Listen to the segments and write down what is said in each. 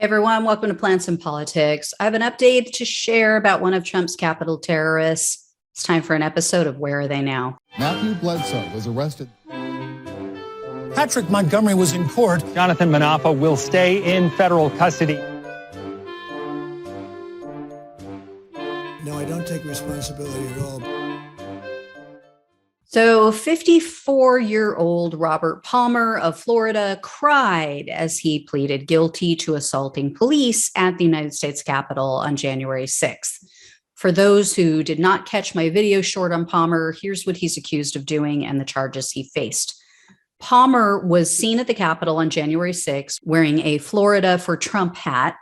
Everyone, welcome to Plants and Politics. I have an update to share about one of Trump's Capitol terrorists. It's time for an episode of Where Are They Now? Matthew Bledsoe was arrested. Patrick Montgomery was in court. Jonathan Manapa will stay in federal custody. No, I don't take responsibility at all. So 54-year-old Robert Palmer of Florida cried as he pleaded guilty to assaulting police at the United States Capitol on January 6th. For those who did not catch my video short on Palmer, here's what he's accused of doing and the charges he faced. Palmer was seen at the Capitol on January 6th wearing a Florida for Trump hat,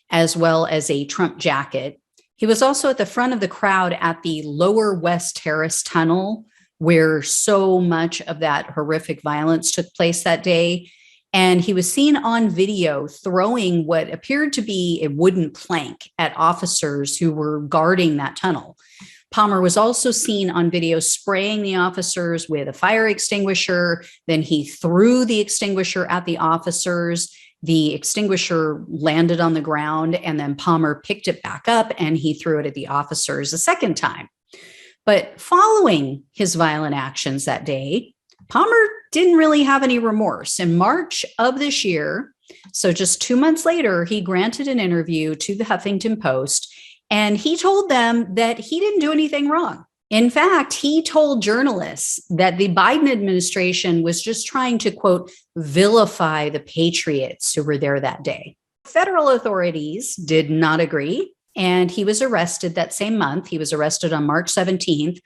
as well as a Trump jacket. He was also at the front of the crowd at the Lower West Terrace Tunnel, where so much of that horrific violence took place that day. And he was seen on video throwing what appeared to be a wooden plank at officers who were guarding that tunnel. Palmer was also seen on video spraying the officers with a fire extinguisher. Then he threw the extinguisher at the officers. The extinguisher landed on the ground, and then Palmer picked it back up and he threw it at the officers a second time. But following his violent actions that day, Palmer didn't really have any remorse. In March of this year, so just 2 months later, he granted an interview to the Huffington Post, and he told them that he didn't do anything wrong. In fact, he told journalists that the Biden administration was just trying to, quote, vilify the patriots who were there that day. Federal authorities did not agree. And he was arrested that same month. He was arrested on March 17th.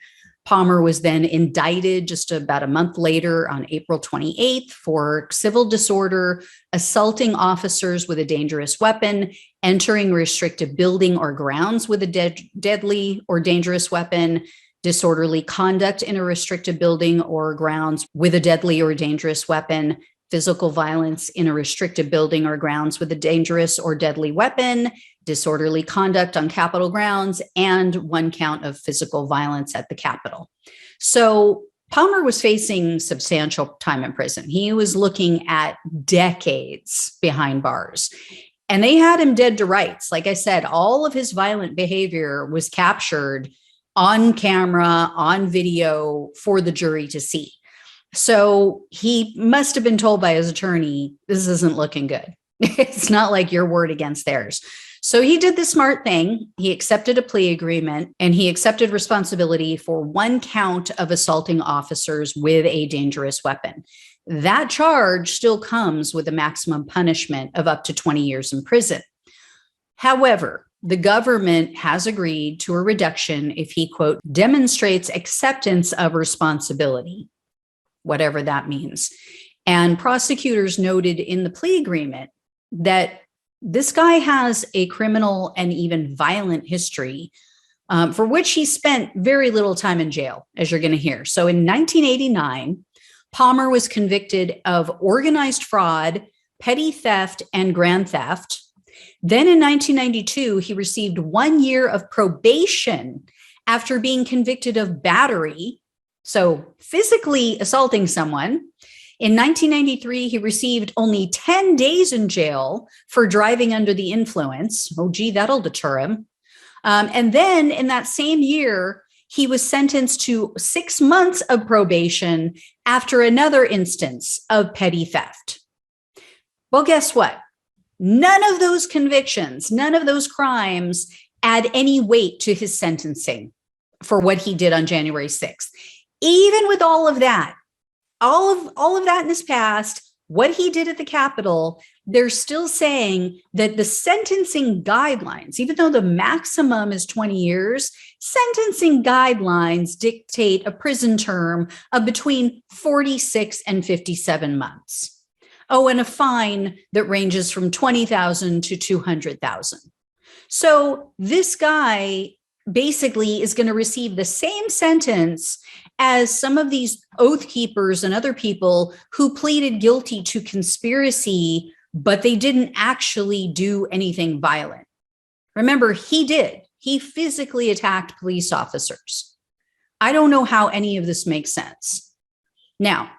Palmer was then indicted just about a month later on April 28th for civil disorder, assaulting officers with a dangerous weapon, entering a restricted building or grounds with a deadly or dangerous weapon, disorderly conduct in a restricted building or grounds with a deadly or dangerous weapon, physical violence in a restricted building or grounds with a dangerous or deadly weapon, disorderly conduct on Capitol grounds, and one count of physical violence at the Capitol. So Palmer was facing substantial time in prison. He was looking at decades behind bars, and they had him dead to rights. Like I said, all of his violent behavior was captured on camera, on video for the jury to see. So he must have been told by his attorney, this isn't looking good. It's not like your word against theirs. So he did the smart thing. He accepted a plea agreement, and he accepted responsibility for one count of assaulting officers with a dangerous weapon. That charge still comes with a maximum punishment of up to 20 years in prison. However, the government has agreed to a reduction if he, quote, demonstrates acceptance of responsibility, whatever that means. And prosecutors noted in the plea agreement that this guy has a criminal and even violent history for which he spent very little time in jail, as you're going to hear. So in 1989, Palmer was convicted of organized fraud, petty theft, and grand theft. Then in 1992, he received 1 year of probation after being convicted of battery, so physically assaulting someone. In 1993, he received only 10 days in jail for driving under the influence. Oh, gee, that'll deter him. And then in that same year, he was sentenced to 6 months of probation after another instance of petty theft. Well, guess what? None of those convictions, none of those crimes add any weight to his sentencing for what he did on January 6th. Even with all of that, all of that in his past, what he did at the Capitol, they're still saying that the sentencing guidelines, even though the maximum is 20 years, sentencing guidelines dictate a prison term of between 46 and 57 months. Oh, and a fine that ranges from $20,000 to $200,000. So this guy basically is going to receive the same sentence as some of these oath keepers and other people who pleaded guilty to conspiracy, but they didn't actually do anything violent. Remember, he did. He physically attacked police officers. I don't know how any of this makes sense. Now,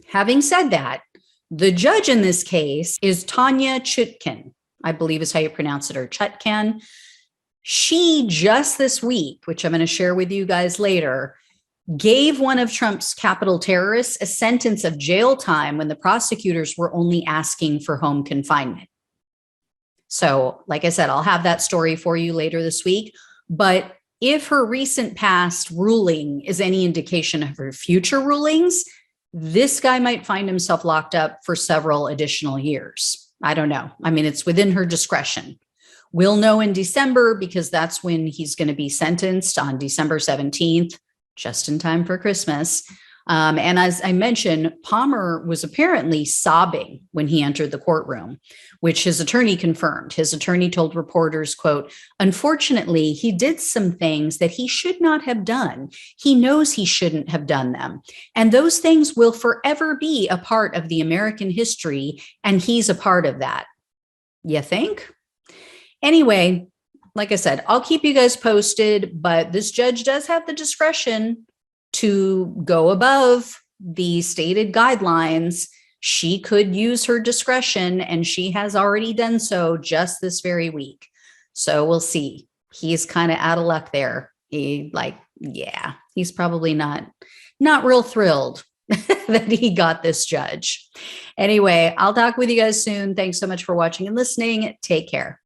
having said that, the judge in this case is Tanya Chutkin. I believe is how you pronounce it, or Chutkan. She just this week, which I'm going to share with you guys later, gave one of Trump's Capitol terrorists a sentence of jail time when the prosecutors were only asking for home confinement. So, like I said, I'll have that story for you later this week. But if her recent past ruling is any indication of her future rulings, this guy might find himself locked up for several additional years. I don't know. I mean, it's within her discretion. We'll know in December because that's when he's going to be sentenced on December 17th, just in time for Christmas. And as I mentioned, Palmer was apparently sobbing when he entered the courtroom, which his attorney confirmed. His attorney told reporters, quote, "Unfortunately, he did some things that he should not have done. He knows he shouldn't have done them. And those things will forever be a part of the American history, and he's a part of that." You think? Anyway, like I said, I'll keep you guys posted, but this judge does have the discretion to go above the stated guidelines. She could use her discretion, and she has already done so just this very week. So we'll see. He's kind of out of luck there. He's probably not real thrilled that he got this judge. Anyway, I'll talk with you guys soon. Thanks so much for watching and listening. Take care.